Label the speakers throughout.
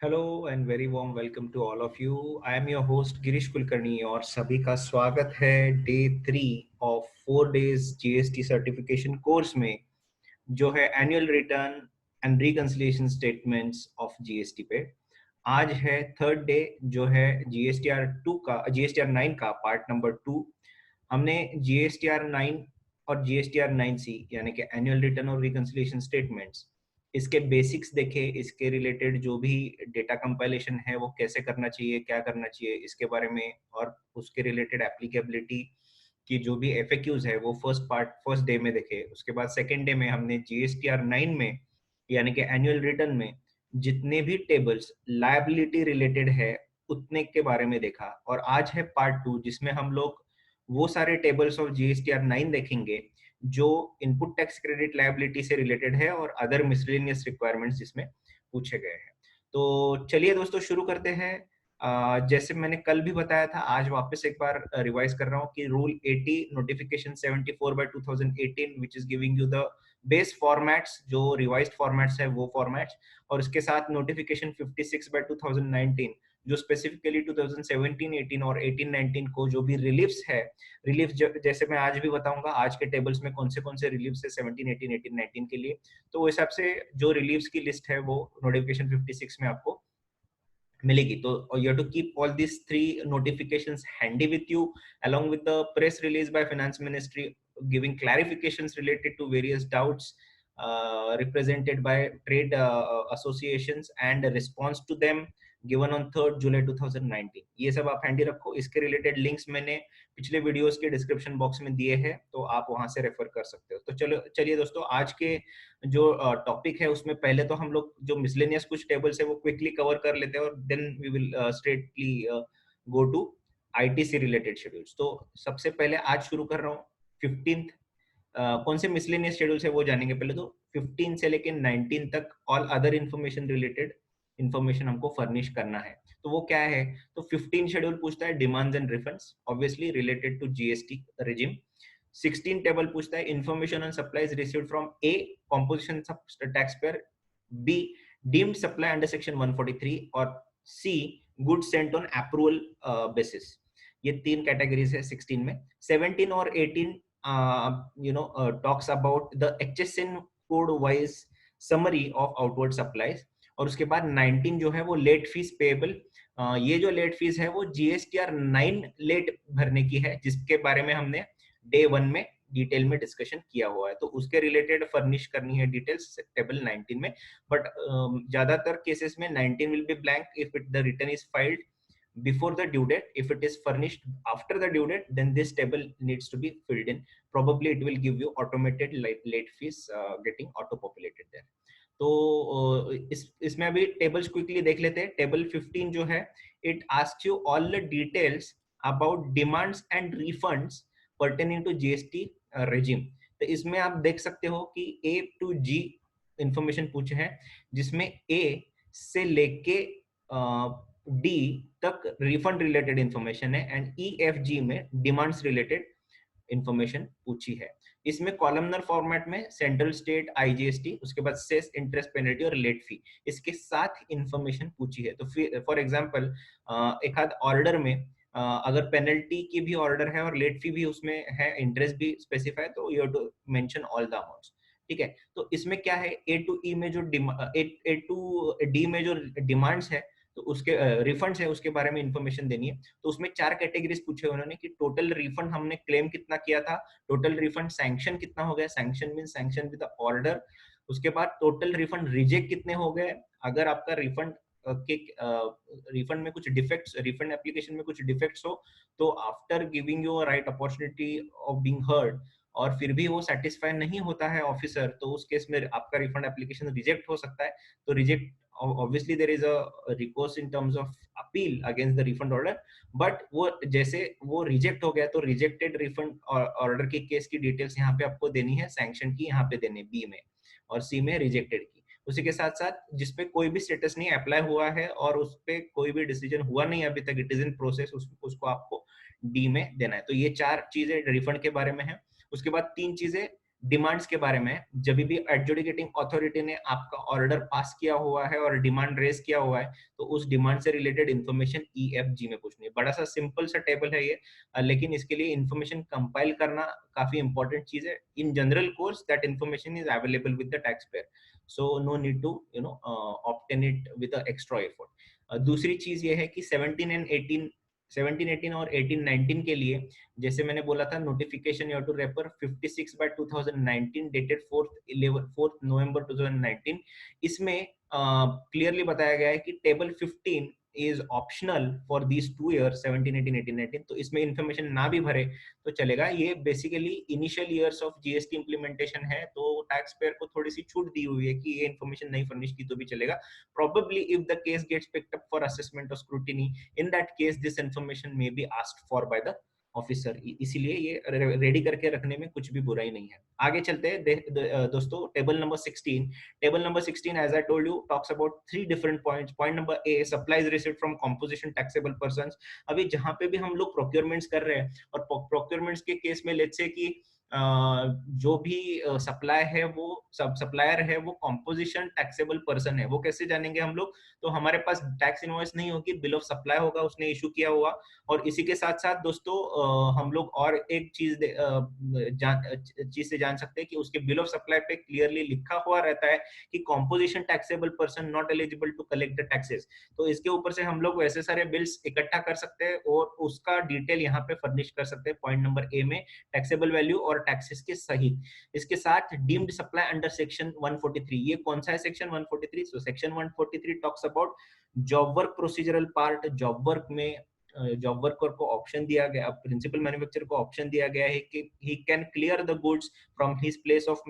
Speaker 1: Hello and very warm welcome to all of you. I am your host Girish Kulkarni और सभी का स्वागत है day 3 of 4 days GST certification course में, जो है annual return and reconciliation statements of GST पे। आज है थर्ड डे, जो है जीएसटीआर 9 का पार्ट नंबर 2। हमने जीएसटीआर 9 और जीएसटीआर 9C यानी कि एनुअल रिटर्न और रिकंसिलिएशन स्टेटमेंट्स, इसके बेसिक्स देखे, इसके रिलेटेड जो भी डेटा कंपाइलेशन है वो कैसे करना चाहिए, क्या करना चाहिए इसके बारे में, और उसके रिलेटेड एप्लीकेबिलिटी की जो भी एफएक्यूज है वो फर्स्ट डे में देखे। उसके बाद सेकेंड डे में हमने जीएसटीआर 9 में यानी कि एनुअल रिटर्न में जितने भी टेबल्स लायबिलिटी रिलेटेड है उतने के बारे में देखा। और आज है पार्ट 2, जिसमें हम लोग वो सारे टेबल्स ऑफ जीएसटीआर 9 देखेंगे जो इनपुट टैक्स क्रेडिट लायबिलिटी से रिलेटेड है और अदर मिसलेनियस रिक्वायरमेंट्स जिसमें पूछे गए हैं। तो चलिए दोस्तों शुरू करते हैं। जैसे मैंने कल भी बताया था, आज वापस एक बार रिवाइज कर रहा हूँ कि rule 80 notification 74/2018 which is giving you the base formats, जो रिवाइज्ड फॉर्मेट्स है वो फॉर्मेट्स, और इसके साथ नोटिफिकेशन 56/2019 जो स्पेसिफिकली 2017-18 और 18-19 को जो भी रिलीफ्स है, रिलीफ जैसे मैं आज भी बताऊंगा आज के टेबल्स में कौन से रिलीफ्स है 17, 18, 18, 19 के लिए। तो उस हिसाब से जो रिलीफ्स की लिस्ट है वो नोटिफिकेशन 56 में आपको मिलेगी। तो you have to keep all these three notifications handy with you, along with the press release by finance ministry giving clarifications related to various doubts represented by trade associations and a response to them given on 3rd July 2019। ये सब आप handy रखो। इसके related links मैंने पिछले videos के description box में दिए हैं, तो आप वहां से रेफर कर सकते हो। तो चलिए दोस्तों, आज के जो टॉपिक है उसमें पहले तो हम लोग जो मिसलेनियस कुछ टेबल्स है वो क्विकली कवर कर लेते हैं और then we will straightly go to ITC related schedules. तो सबसे पहले आज शुरू कर रहा हूँ 15th। कौन से मिसलेनियस शेड्यूल्स है वो जानेंगे पहले। तो 15 से लेकर 19 तक all other information related information हमको फर्निश करना है। तो वो क्या है? तो 15 शेड्यूल पूछता है demands and refunds, obviously related to GST regime. 16 table पूछता है information on supplies received from A composition tax payer, B deemed supply under section 143, और C goods sent on approval basis. ये तीन कैटेगरीज है 16 में। 17 और 18 talks about the HSN code wise summary of outward supplies। और उसके बाद 19 जो है वो लेट फीस पेएबल। ये जो लेट फीस है वो जीएसटीआर 9 लेट भरने की है, जिसके बारे में हमने डे 1 में डिटेल में डिस्कशन किया हुआ है। तो उसके रिलेटेड फर्निश करनी है डिटेल्स टेबल 19 में। बट ज्यादातर केसेस में 19 will be blank if it the return is filed before the due date. If it is furnished after the due date, then this table needs to be filled in. Probably it will give you automated late fees getting auto populated there. तो इसमें अभी tables quickly देख लेते हैं। Table 15 जो है, it asks you all the details about demands and refunds pertaining to GST regime. तो इसमें आप देख सकते हो कि ए टू जी इंफॉर्मेशन पूछे हैं, जिसमें ए से लेके डी तक रिफंड रिलेटेड इंफॉर्मेशन है एंड ई एफ जी में डिमांड्स रिलेटेड इंफॉर्मेशन पूछी है। इसमें कॉलमनर फॉर्मेट में सेंट्रल स्टेट आईजीएसटी, उसके बाद सेस इंटरेस्ट पेनल्टी और लेट फी, इसके साथ इंफॉर्मेशन पूछी है। तो फॉर एग्जांपल एक आध ऑर्डर में अगर पेनल्टी की भी ऑर्डर है और लेट फी भी उसमें है, इंटरेस्ट भी स्पेसिफाई, तो you have to mention all the amounts. ठीक है। तो इसमें क्या है, ए टू ई में जो ए टू डी में जो डिमांड्स है तो उसके रिफंड्स है उसके बारे में इंफॉर्मेशन देनी है। तो उसमें 4 कैटेगरीज पूछे उन्होंने कि टोटल रिफंड हमने क्लेम कितना किया था, टोटल रिफंड सैंक्शन कितना हो गया, sanction mean sanction with order. उसके बाद टोटल रिफंड रिजेक्ट कितने हो गए, अगर आपका रिफंड के रिफंड में कुछ डिफेक्ट्स, रिफंड एप्लीकेशन में कुछ डिफेक्ट्स हो, तो after giving you right opportunity of being heard और फिर भी वो सेटिस्फाई नहीं होता है ऑफिसर, तो उस केस में आपका रिफंड एप्लीकेशन रिजेक्ट हो सकता है। तो reject, obviously there is a recourse in terms of appeal against the refund order, but वो जैसे वो रिजेक्ट हो गया तो रिजेक्टेड रिफंड ऑर्डर के केस की डिटेल्स यहाँ पे आपको देनी है, सैंक्शन की यहाँ पे देनी बी में और सी में रिजेक्टेड की। उसी के साथ साथ जिसपे कोई भी स्टेटस नहीं अप्लाई हुआ है और उस पे कोई भी डिसीजन हुआ नहीं अभी तक, इट इज इन प्रोसेस, उसको आपको डी में देना है। तो ये 4 चीजें रिफंड के बारे में है। उसके बाद 3 चीजें डिमांड्स के बारे में, जब भी एडजुडिकेटिंग अथॉरिटी ने आपका ऑर्डर पास किया हुआ है और डिमांड रेज किया हुआ है, तो उस डिमांड से रिलेटेड इन्फॉर्मेशन EFG में पूछनी है। बड़ा सा सिंपल सा टेबल है ये, लेकिन इसके लिए इन्फॉर्मेशन कंपाइल करना काफी इंपॉर्टेंट चीज है। In general course that information is available with the tax payer, so no need to obtain it with extra effort. दूसरी चीज ये है कि 17, 18 और 18, 19 के लिए, जैसे मैंने बोला था, notification you to refer 56/2019 dated 4th November 2019। इसमें क्लियरली बताया गया है कि table 15 is optional for these 2 years 17, 18, 18, 19। तो इसमें इंफॉर्मेशन ना भी भरे तो चलेगा। ये basically initial years of GST implementation है, तो टैक्स पेयर को थोड़ी सी छूट दी हुई है कि ये इंफॉर्मेशन नहीं फर्निश की तो भी चलेगा। Probably if the case gets picked up for assessment or scrutiny, in that case this information may be asked for by the officer. इसीलिए ये रेडी करके रखने में कुछ भी बुराई नहीं है। आगे चलते हैं दोस्तों, table number 16। Table number 16 as I told you talks about 3 different points. Point number A, supplies received from composition taxable persons. अभी जहां पे भी हम लोग प्रोक्योरमेंट्स कर रहे हैं, और प्रोक्योरमेंट्स के केस में लेट्स से कि जो भी सप्लाई है, वो सब सप्लायर है, वो कॉम्पोजिशन टैक्सेबल पर्सन है। वो कैसे जानेंगे हम लोग? तो हमारे पास टैक्स इनवॉइस नहीं होगी, बिल ऑफ सप्लाई होगा, उसने इशू किया हुआ। और इसी के साथ साथ दोस्तों हम लोग और एक चीज से जान सकते हैं कि उसके बिल ऑफ सप्लाई पे क्लियरली लिखा हुआ रहता है कि composition taxable person not eligible to collect the taxes. तो इसके ऊपर से हम लोग वैसे सारे बिल्स इकट्ठा कर सकते हैं और उसका डिटेल यहाँ पे फर्निश कर सकते हैं पॉइंट नंबर ए में, टैक्सेबल वैल्यू और टैक्सेस के सहित। इसके साथ डीम्ड सप्लाई अंडर सेक्शन 143। ये कौन सा है section 143? So section 143 talks about job work procedural part. Job work में जॉब वर्कर को ऑप्शन दिया गया, प्रिंसिपल मैन्युफैक्चरर को ऑप्शन दिया गया है कि he can clear the goods from his place of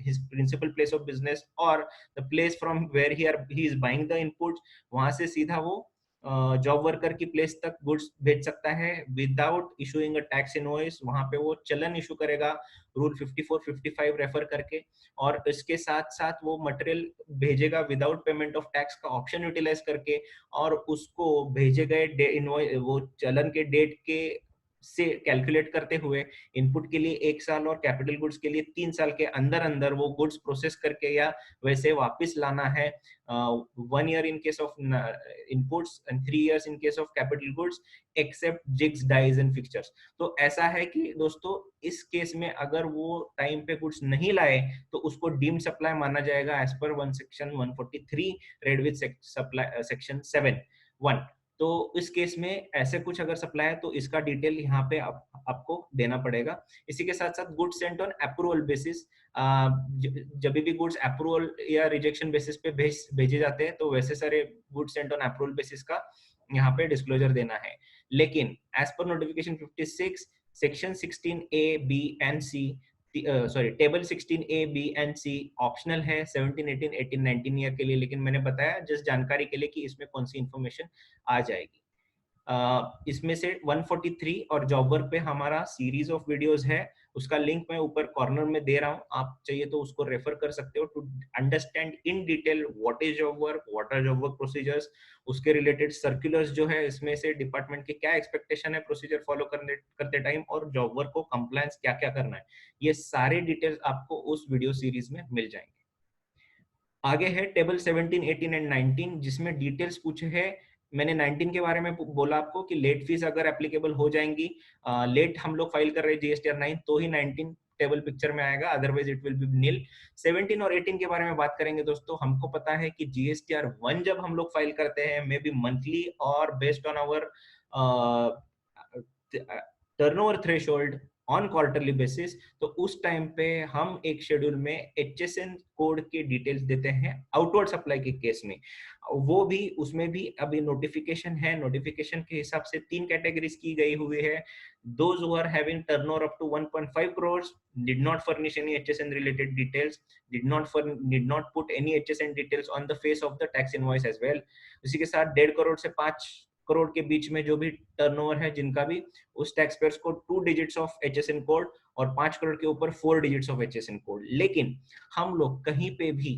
Speaker 1: his principal place of business और the place from where he is buying the input. वहां से सीधा वो जॉब वर्कर की प्लेस तक गुड्स भेज सकता है without issuing a tax invoice. वहां पे वो चलन इशू करेगा रूल 54, 55 रेफर करके, और इसके साथ साथ वो मटेरियल भेजेगा विदाउट पेमेंट ऑफ टैक्स का ऑप्शन यूटिलाइज करके, और उसको भेजे गए इनवॉइस वो चलन के डेट के से कैलकुलेट करते हुए इनपुट के लिए 1 साल और कैपिटल गुड्स के लिए 3 साल के अंदर अंदर वो गुड्स प्रोसेस करके या वैसे वापस लाना है। 1 year in case of inputs and 3 years in case of capital goods except jigs, dies and fixtures। तो ऐसा है कि दोस्तों इस केस में अगर वो टाइम पे गुड्स नहीं लाए तो उसको डीम्ड सप्लाई माना जाएगा as per section 143 read with supply section 7(1). तो इस केस में ऐसे कुछ अगर सप्लाई है तो इसका डिटेल यहाँ पे आपको देना पड़ेगा। इसी के साथ साथ goods sent on approval basis, जब भी गुड्स अप्रूवल या रिजेक्शन बेसिस पे भेजे जाते हैं तो वैसे सारे goods sent on approval basis का यहाँ पे डिस्क्लोजर देना है। लेकिन as per notification 56 section 16A, B and C, sorry table 16A, B and C optional है 17, 18, 18, 19 ईयर के लिए। लेकिन मैंने बताया जिस जानकारी के लिए कि इसमें कौन सी इंफॉर्मेशन आ जाएगी। इसमें से 143 और जॉब वर्क पे हमारा सीरीज ऑफ वीडियोस है, उसका लिंक मैं ऊपर कॉर्नर में दे रहा हूँ, आप चाहिए तो उसको रेफर कर सकते हो to understand in detail what is job work, what are job work procedures, उसके रिलेटेड सर्कुलर्स जो है इसमें से डिपार्टमेंट के क्या एक्सपेक्टेशन है प्रोसीजर फॉलो करते टाइम, और जॉब वर्क को कंप्लायंस क्या क्या करना है, ये सारे डिटेल्स आपको उस वीडियो सीरीज में मिल जाएंगे। आगे है टेबल 17, 18 एंड 19, जिसमें डिटेल्स पूछे हैं। मैंने 19 के बारे में बोला आपको कि लेट फीस अगर एप्लीकेबल हो जाएंगी, लेट हम लोग फाइल कर रहे हैं जीएसटीआर 9 तो ही 19 टेबल पिक्चर में आएगा, otherwise it will B Neil. 17 और 18 के बारे में बात करेंगे दोस्तों। हमको पता है कि जीएसटीआर 1 जब हम लोग फाइल करते हैं मे बी मंथली और based on our turnover threshold on quarterly basis, तो उस टाइम पे हम एक शेड्यूल में एचएसएन कोड के डिटेल्स देते हैं आउटवर्ड सप्लाई के केस में। वो भी उसमें भी अभी नोटिफिकेशन है, नोटिफिकेशन के हिसाब से 3 कैटेगरीज की गई हुई है। Those who are having turnover up to 1.5 crores did not furnish any HSN related details, did not put any HSN details on the face of the tax invoice as well। उसी के साथ 1.5 करोड़ से 5 करोड़ के बीच में जो भी टर्नओवर है जिनका भी, उस टैक्स पेयर्स को 2 डिजिट्स ऑफ एचएसएन कोड, और 5 करोड़ के ऊपर 4 डिजिट्स ऑफ एचएसएन कोड। लेकिन हम लोग कहीं पे भी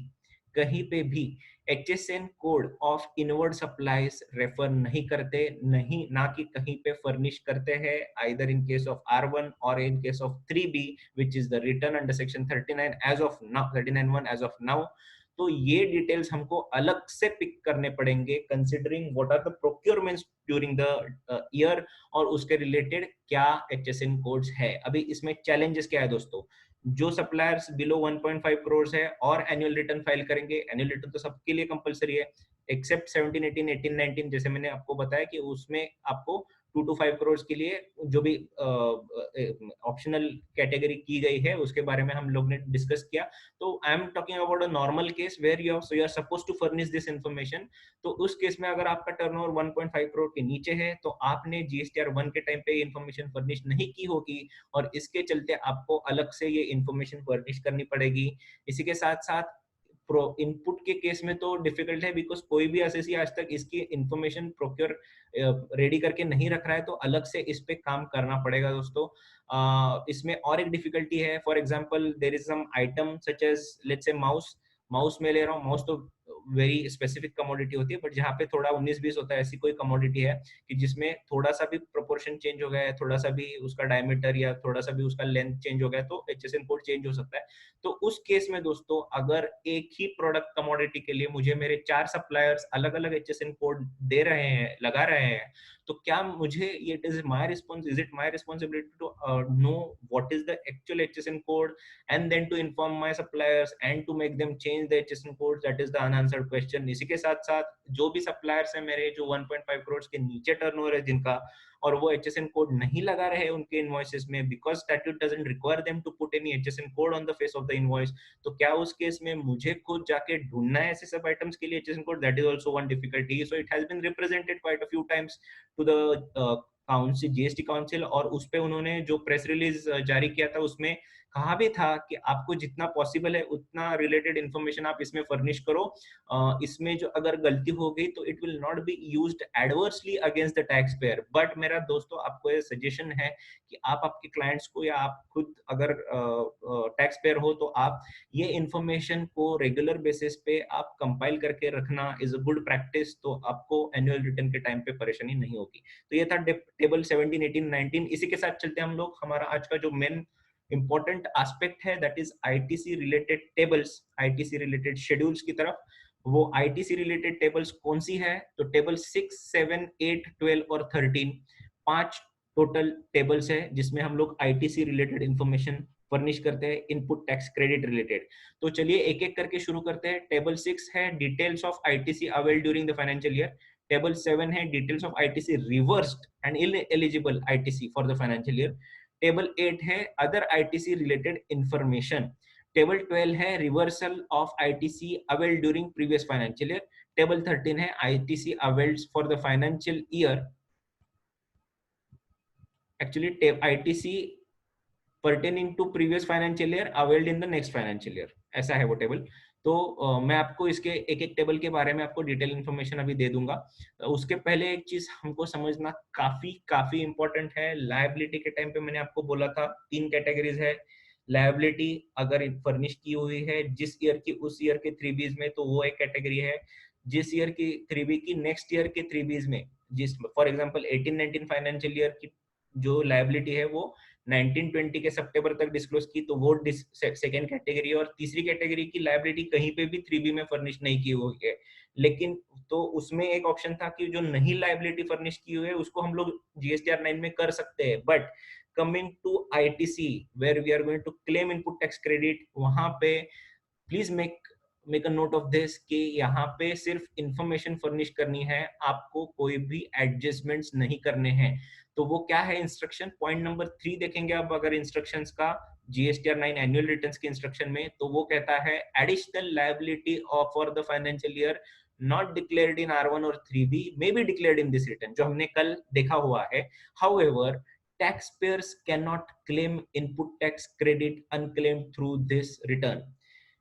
Speaker 1: कहीं पे भी HSN code of inward supplies refer नहीं करते, नहीं ना कि कहीं पे फर्निश करते हैं, either in case of R1 और इन case of 3B which is the written under section 39 as of now, 39(1) as of now. तो ये डिटेल्स हमको अलग से पिक करने पड़ेंगे considering what are the procurements during the year और उसके रिलेटेड क्या HSN कोड्स है। अभी इसमें चैलेंजेस क्या है दोस्तों, जो सप्लायर्स बिलो 1.5 करोड़ है और एनुअल रिटर्न फाइल करेंगे, एनुअल रिटर्न तो सबके लिए कंपलसरी है एक्सेप्ट 17, 18, 18, 19, जैसे मैंने आपको बताया कि उसमें आपको 2 to 5 करोड़ के लिए जो भी ऑप्शनल कैटेगरी की गई है उसके बारे में हम लोग ने डिस्कस किया। तो I am talking about a normal case where you are suppose to furnish this information. तो उस केस में अगर आपका टर्नओवर 1.5 करोड़ के नीचे है तो आपने GSTR 1 के टाइम पे इंफॉर्मेशन फर्निश नहीं की होगी और इसके चलते आपको अलग से ये इंफॉर्मेशन फर्निश करनी पड़ेगी। इसी के साथ साथ प्रो इनपुट के केस में तो डिफिकल्ट है बिकॉज कोई भी एसएससी आज तक इसकी इंफॉर्मेशन प्रोक्योर रेडी करके नहीं रख रहा है, तो अलग से इस पे काम करना पड़ेगा दोस्तों। इसमें और एक डिफिकल्टी है, for example there is some item such as let's say mouse, mouse में ले रहा हूँ, माउस तो वेरी स्पेसिफिक कमोडिटी होती है, बट जहाँ पे थोड़ा 19-20 होता है ऐसी कोई कमोडिटी है कि जिसमें थोड़ा सा भी प्रोपोर्शन चेंज हो गया है, थोड़ा सा भी उसका डायमीटर या थोड़ा सा भी उसका लेंथ चेंज हो गया तो HSN कोड चेंज हो सकता है। तो उस केस में दोस्तों अगर एक ही प्रोडक्ट कमोडिटी के लिए मुझे मेरे 4 सप्लायर्स अलग अलग HSN कोड दे रहे हैं, लगा रहे हैं, तो क्या मुझे ये is it my responsibility to know what is the actual HSN code and then to inform my suppliers and to make them change the HSN codes? That is the unanswered question. इसी के साथ साथ जो भी suppliers हैं मेरे जो 1.5 करोड़ के नीचे टर्नओवर है जिनका, और वो HSN कोड नहीं लगा रहे हैं उनके इनवॉइसेस में because statute doesn't require them to put any HSN code on the face of the invoice, तो क्या उस केस में मुझे खुद जाके ढूंढना है ऐसे सब आइटम्स के लिए HSN code? That is also one difficulty. So it has been represented quite a few times to the council, GST council, और उस पे उन्होंने जो प्रेस रिलीज जारी किया था उसमें कहा भी था कि आपको जितना पॉसिबल है उतना रिलेटेड इंफॉर्मेशन आप इसमें फर्निश करो, इसमें जो अगर गलती हो गई तो it will not be used adversely against the tax pair. But मेरा दोस्तों आपको ये सजेशन है कि आप आपके क्लाइंट्स को या आप खुद अगर टैक्स पेयर हो तो आप ये इंफॉर्मेशन को रेगुलर बेसिस पे आप कंपाइल करके रखना इज अ गुड प्रैक्टिस, तो आपको एनुअल रिटर्न के टाइम पे परेशानी नहीं होगी। तो ये था टेबल 17, 18, 19। इसी के साथ चलते हम लोग हमारा आज का जो मेन इंपॉर्टेंट एस्पेक्ट है that is ITC related tables, ITC related schedules की तरफ। वो ITC रिलेटेड टेबल्स कौन सी है? तो टेबल 6, 7, 8, 12 और 13, 5 टोटल टेबल्स है जिसमें हम लोग ITC रिलेटेड इंफॉर्मेशन फर्निश करते हैं इनपुट टैक्स क्रेडिट रिलेटेड। तो चलिए एक एक करके शुरू करते हैं। टेबल 6 है details of ITC availed during the financial year. Table 7 है details of ITC reversed and ineligible ITC for the financial year. Table 8 है other ITC related information. Table 12 है reversal of ITC availed during previous financial year. Table 13 है ITC availed for the financial year, actually ITC pertaining to previous financial year availed in the next financial year, ऐसा है वो table. तो मैं आपको इसके एक एक टेबल के बारे में आपको डिटेल इन्फॉर्मेशन अभी दे दूंगा। उसके पहले एक चीज हमको समझना काफी काफी इंपॉर्टेंट है। लायबिलिटी के टाइम पे मैंने आपको बोला था 3 कैटेगरीज है। लायबिलिटी अगर फर्निश की हुई है जिस ईयर की उस ईयर के 3Bs में तो वो एक कैटेगरी है। जिस ईयर की 3B की नेक्स्ट ईयर के 3Bs में, जिस फॉर एग्जांपल 18-19 फाइनेंशियल ईयर की जो लायबिलिटी है वो 1920 के सितंबर तक डिस्क्लोज की तो वो सेकेंड कैटेगरी, और तीसरी कैटेगरी की लायबिलिटी कहीं पे भी 3B में फर्निश नहीं की हुई है। लेकिन तो उसमें एक ऑप्शन था कि जो नहीं लायबिलिटी फर्निश की हुई है उसको हम लोग GSTR 9 में कर सकते हैं, but coming to ITC where we are going to claim input tax credit, वहां पे please make a note of this कि यहाँ पे सिर्फ इंफॉर्मेशन फर्निश करनी है, आपको कोई भी एडजस्टमेंट्स नहीं करने हैं। तो वो क्या है इंस्ट्रक्शन, पॉइंट नंबर 3 देखेंगे आप अगर इंस्ट्रक्शंस का GSTR 9 एनुअल रिटर्न्स के इंस्ट्रक्शन में, तो वो कहता है additional liability for the financial year not declared in R1 और 3B may be declared in this return, जो हमने कल देखा हुआ है। However, taxpayers cannot claim input tax credit unclaimed through this return।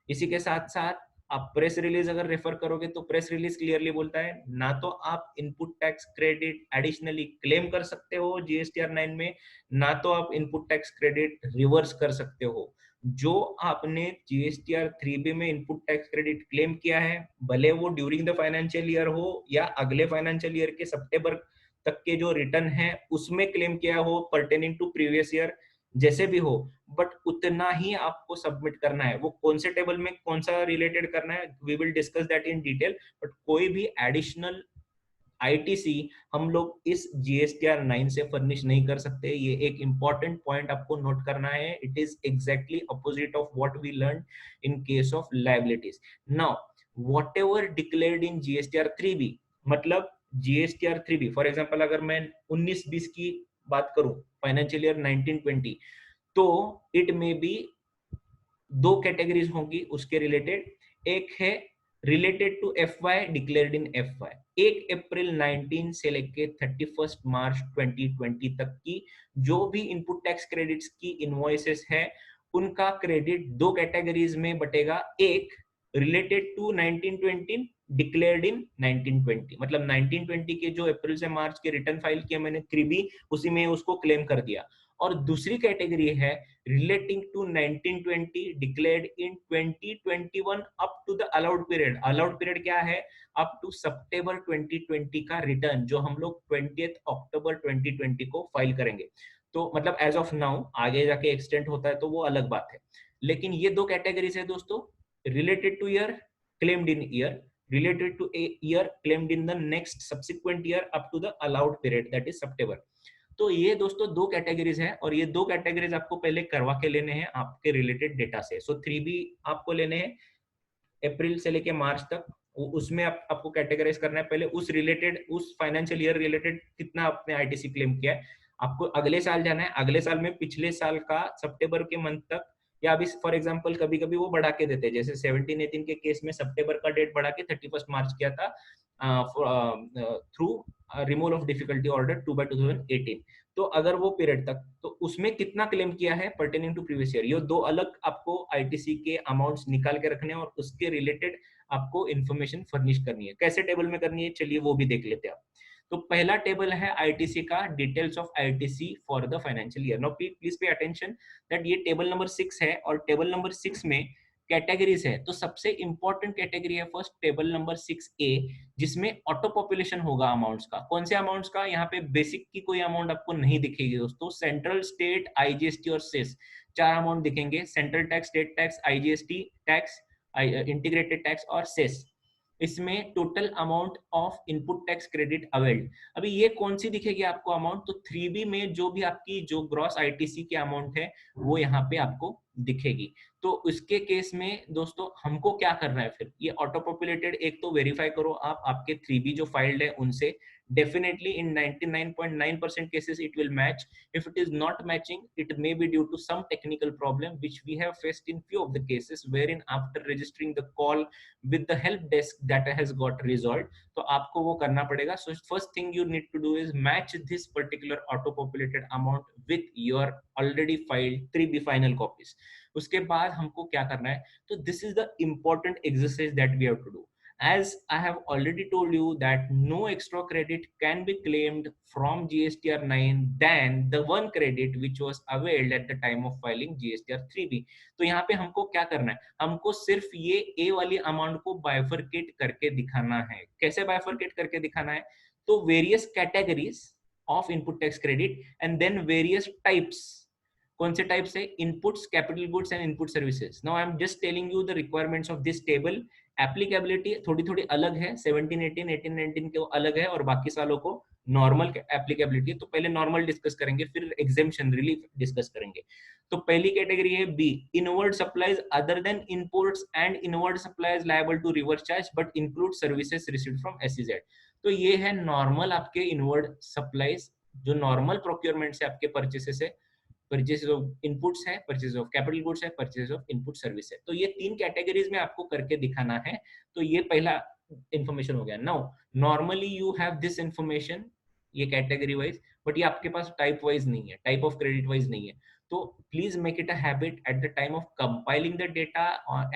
Speaker 1: इसी के साथ साथ आप प्रेस रिलीज अगर रेफर करोगे तो प्रेस रिलीज क्लियरली बोलता है ना तो आप input tax credit additionally claim कर सकते हो GSTR 9 में, ना तो आप इनपुट टैक्स क्रेडिट रिवर्स कर सकते हो। जो आपने जीएसटीआर 3B में इनपुट टैक्स क्रेडिट क्लेम किया है, भले वो ड्यूरिंग द फाइनेंशियल ईयर हो या अगले फाइनेंशियल ईयर के सितंबर तक के जो रिटर्न है उसमें क्लेम किया हो, पर्टेनिंग टू प्रीवियस ईयर, जैसे भी हो, बट उतना ही आपको सबमिट करना है। वो कौन से टेबल में कौन सा रिलेटेड करना है, we will discuss that in detail, बट कोई भी एडिशनल आईटीसी हम लोग इस जीएसटीआर 9 से फर्निश नहीं कर सकते। ये एक इंपॉर्टेंट पॉइंट आपको नोट करना है। It is exactly opposite of what we learn in case of liabilities. Now whatever declared in GSTR 3B, मतलब जीएसटीआर 3B फॉर एग्जाम्पल अगर मैं 19-20 की बात करूं, फाइनेंशियल ईयर 19-20, तो इट मे बी दो कैटेगरीज होंगी उसके रिलेटेड। एक है related to F Y, declared in F Y, 1 April 19 से लेके 31 मार्च 2020 तक की जो भी इनपुट टैक्स क्रेडिट्स की इनवॉइसेस है, उनका क्रेडिट दो कैटेगरीज में बटेगा। एक रिलेटेड टू 1920, डिक्लेयर्ड इन 1920, मतलब 1920 के जो अप्रैल से मार्च के रिटर्न फाइल किया मैंने क्रिबी, उसी में उसको क्लेम कर दिया। और दूसरी कैटेगरी है relating to 1920 declared in 2021 up to the allowed period। allowed period क्या है, अप टू सितंबर 2020 का रिटर्न जो हम लोग 20 अक्टूबर 2020 को फाइल करेंगे। तो मतलब एज ऑफ नाउ, आगे जाके एक्सटेंड होता है तो वो अलग बात है। लेकिन ये दो कैटेगरीज है दोस्तों, related two year, claimed in year, related to a year claimed in the next subsequent year up to the allowed period, that is September। तो ये दोस्तों दो कैटेगरीज हैं, और ये दो कैटेगरीज आपको पहले करवा के लेने हैं आपके रिलेटेड डेटा से। सो 3B आपको लेने हैं अप्रैल से लेके मार्च तक, उसमें आपको कैटेगराइज करना है पहले उस रिलेटेड, उस फाइनेंशियल ईयर रिलेटेड कितना आपने आईटीसी क्लेम किया है। आपको अगले साल जाना है, अगले साल में पिछले साल का सितंबर के मंथ तक, या अभी फॉर एग्जांपल कभी कभी वो बढ़ा के देते हैं, जैसे 17-18 के केस में सितंबर का डेट बढ़ा के 31 मार्च किया था through removal of difficulty order 2/2018। तो अगर वो पीरियड तक, तो उसमें कितना क्लेम किया है पर्टेनिंग टू प्रीवियस ईयर, ये दो अलग आपको आईटीसी के अमाउंट्स निकाल के रखने हैं और उसके रिलेटेड आपको इन्फॉर्मेशन फर्निश करनी है। कैसे टेबल में करनी है, चलिए वो भी देख लेते हैं आप। तो पहला टेबल है आईटीसी का, details of ITC for the financial year. Now please pay attention that ये टेबल नंबर 6 है, और टेबल नंबर 6 में कैटेगरीज है। तो सबसे इंपॉर्टेंट कैटेगरी है फर्स्ट टेबल नंबर 6A, जिसमें ऑटो पॉपुलेशन होगा अमाउंट्स का। कौन से अमाउंट्स का, यहाँ पे बेसिक की कोई अमाउंट आपको नहीं दिखेगी दोस्तों। सेंट्रल, स्टेट, आईजीएसटी और सेस, चार अमाउंट दिखेंगे। Central tax, state tax, IGST tax, integrated tax और सेस। इसमें total amount of input tax credit availed, अभी ये कौन सी दिखेगी आपको अमाउंट, तो 3B में जो भी आपकी जो ग्रॉस आईटीसी की अमाउंट है वो यहाँ पे आपको दिखेगी। तो उसके केस में दोस्तों हमको क्या करना है फिर, ये ऑटो पॉपुलेटेड एक तो वेरीफाई करो आप आपके 3B जो फाइल्ड है उनसे। Definitely in 99.9% cases it will match. If it is not matching, it may be due to some technical problem which we have faced in few of the cases, wherein after registering the call with the help desk that has got resolved, तो आपको वो करना पड़ेगा। So first thing you need to do is match this particular auto populated amount with your already filed 3B final copies। उसके बाद हमको क्या करना है, तो this is the important exercise that we have to do. As I have already told you that no extra credit can be claimed from GSTR 9 than the one credit which was availed at the time of filing GSTR 3B। तो यहाँ पे हमको क्या करना है, हमको सिर्फ ये A वाली अमाउंट को बाइफरकेट करके दिखाना है। कैसे बाइफरकेट करके दिखाना है, तो various categories of input tax credit and then various types. कौन से टाइप से, inputs, capital goods and input services. Now I am just telling you the requirements of this table. Applicability थोड़ी थोड़ी अलग है, 17-18, 18-19 के अलग है, और बाकी सालों को नॉर्मल एप्लीकेबिलिटी। तो पहले नॉर्मल डिस्कस करेंगे, फिर एग्जेम्पशन रिलीफ डिस्कस करेंगे। तो पहली कैटेगरी है B, inward supplies other than inputs and inward supplies liable to reverse charge but include services received from SEZ. तो ये है नॉर्मल आपके इनवर्ड सप्लाईज, जो नॉर्मल प्रोक्योरमेंट से आपके परचेसेस है, परचेज ऑफ इनपुट्स है, परचेज ऑफ कैपिटल गुड्स है, परचेज ऑफ इनपुट सर्विस है। तो ये तीन कैटेगरीज में आपको करके दिखाना है। तो ये पहला इंफॉर्मेशन हो गया। Now normally you have this information, ये कैटेगरी वाइज, बट ये आपके पास टाइप वाइज नहीं है, टाइप ऑफ क्रेडिट वाइज नहीं है। तो please make it a habit at the time of compiling the data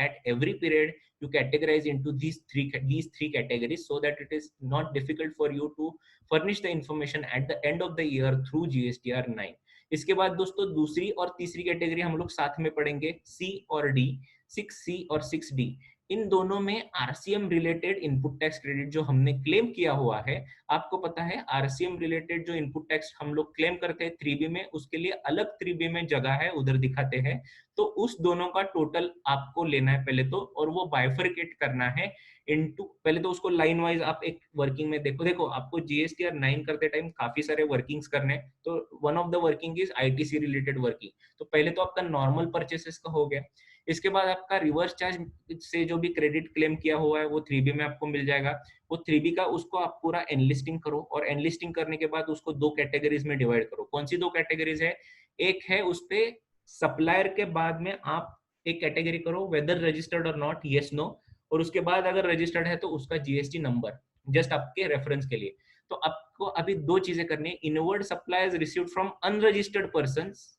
Speaker 1: at every period you categorize into these three categories so that it is not difficult for you to furnish the information at the end of the year through GSTR 9। इसके बाद दोस्तों दूसरी और तीसरी category हम लोग साथ में पढ़ेंगे, सी और डी, 6C और 6D। इन दोनों में RCM related input tax credit जो हमने क्लेम किया हुआ है, आपको पता है आरसीएम रिलेटेड जो इनपुट टैक्स हम लोग क्लेम करते हैं 3B में, उसके लिए अलग 3B में जगह है, उधर दिखाते हैं। तो उस दोनों का टोटल आपको लेना है पहले तो, और वो बाइफरकेट करना है इनटू, पहले तो उसको लाइन वाइज आप एक वर्किंग में देखो आपको जीएसटी और 9 करते टाइम काफी सारे वर्किंग्स करने हैं। तो one of the working is ITC related working. तो पहले तो आपका नॉर्मल परचेसेस का हो गया, इसके बाद आपका रिवर्स चार्ज से जो भी क्रेडिट क्लेम किया हुआ है वो 3B में आपको मिल जाएगा। वो 3B का उसको आप पूरा एनलिस्टिंग करो, और एनलिस्टिंग करने के बाद उसको दो कैटेगरीज में डिवाइड करो। कौन सी दो कैटेगरीज है? एक है उस पे सप्लायर के बाद में आप एक कैटेगरी करो वेदर रजिस्टर्ड और नॉट, यस नो, और उसके बाद अगर रजिस्टर्ड है तो उसका जीएसटी नंबर, जस्ट आपके रेफरेंस के लिए। तो आपको अभी दो चीजें करनी है, inward supplies received from unregistered persons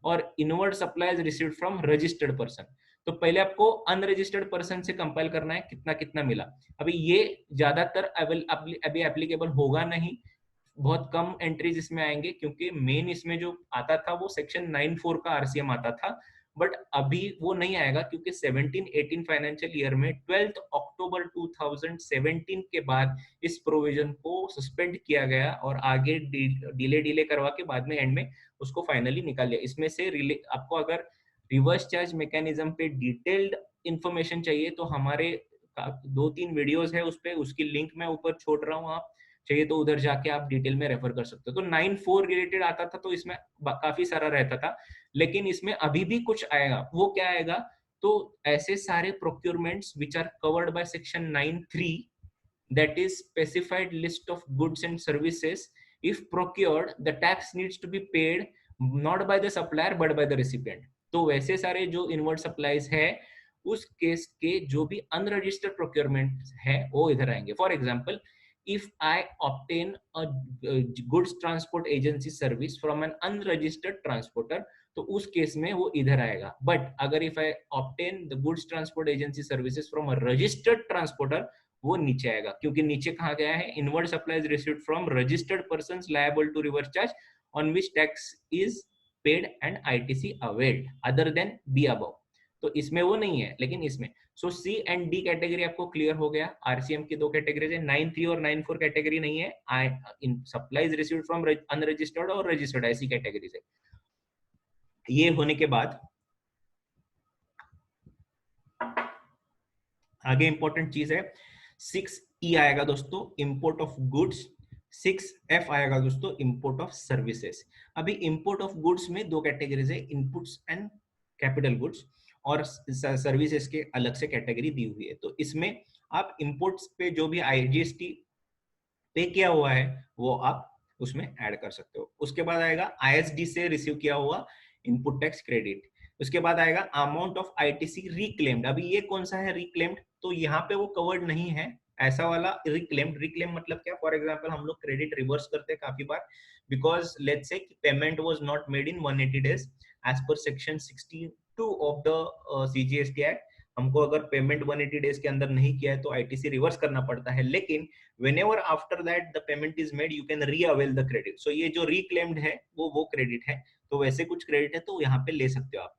Speaker 1: और inward supplies received from registered person. तो पहले आपको अनरजिस्टर्ड पर्सन से कंपाइल करना है कितना कितना मिला। अभी ये ज्यादातर अभी एप्लीकेबल होगा नहीं, बहुत कम एंट्रीज इसमें आएंगे, क्योंकि मेन इसमें जो आता था वो सेक्शन 9(4) का आरसीएम आता था। बट अभी वो नहीं आएगा, क्योंकि 17-18 फाइनेंशियल ईयर में 12 अक्टूबर 2017 के बाद इस प्रोविजन को सस्पेंड किया गया, और आगे डिले करवा के बाद में एंड में उसको फाइनली निकाल लिया। इसमें से आपको अगर रिवर्स चार्ज मैकेनिज्म पे डिटेल्ड इंफॉर्मेशन चाहिए तो हमारे 2-3 वीडियोस है उस पे, उसकी लिंक मैं ऊपर छोड़ रहा हूँ, आप चाहिए तो उधर जाके आप डिटेल में रेफर कर सकते हो। तो 9(4) रिलेटेड आता था तो इसमें काफी सारा रहता था, लेकिन इसमें अभी भी कुछ आएगा। वो क्या आएगा? तो ऐसे सारे procurements which are covered by section 9(3), that is specified list of goods and services, if procured the tax needs to be paid not by the supplier but by the recipient। तो वैसे सारे जो इनवर्ड सप्लाईज है उस case के जो भी unregistered procurement है वो इधर आएंगे। For example, if I obtain a goods transport agency service from an unregistered transporter, तो उस केस में वो इधर आएगा। बट अगर if I obtain the goods transport agency services from a registered transporter, वो नीचे आएगा, क्योंकि नीचे कहा गया है inward supplies received from registered persons liable to reverse charge on which tax is paid and ITC availed other than B above. तो इसमें वो नहीं है, लेकिन इसमें so C and D category आपको क्लियर हो गया। आरसीएम की दो कैटेगरीज है, 9(3) और 9(4) कैटेगरी नहीं है, इन सप्लाईज रिसीव्ड फ्रॉम अनरजिस्टर्ड और रजिस्टर्ड ऐसी कैटेगरीज है। ये होने के बाद आगे इंपॉर्टेंट चीज है 6E आएगा दोस्तों, इंपोर्ट ऑफ गुड्स। 6F आएगा दोस्तों, इंपोर्ट ऑफ सर्विसेज। अभी इंपोर्ट ऑफ गुड्स में दो कैटेगरीज है, इनपुट्स एंड कैपिटल गुड्स, और सर्विसेज के अलग से कैटेगरी दी हुई है। तो इसमें आप इंपोर्ट्स पे जो भी आईजीएसटी पे किया हुआ है वो आप उसमें ऐड कर सकते हो। उसके बाद आएगा आईएसडी से रिसीव किया हुआ इनपुट टैक्स क्रेडिट। उसके बाद आएगा अमाउंट ऑफ आईटीसी रिक्लेम्ड। अभी ये कौन सा है रिक्लेम्ड? तो यहाँ पे वो कवर्ड नहीं है ऐसा वाला रिक्लेम्ड। रिक्लेम मतलब क्या? फॉर एग्जांपल हम लोग क्रेडिट रिवर्स करते हैं काफी बार, because let's say payment was not made in 180 days as per section 62 of the CGST act. हमको अगर पेमेंट 180 डेज के अंदर नहीं किया है तो आईटीसी रिवर्स करना पड़ता है, लेकिन whenever after that the payment is made you can re-avail the credit। so ये जो reclaimed है वो क्रेडिट है, तो वैसे कुछ क्रेडिट है तो यहाँ पे ले सकते हो आप।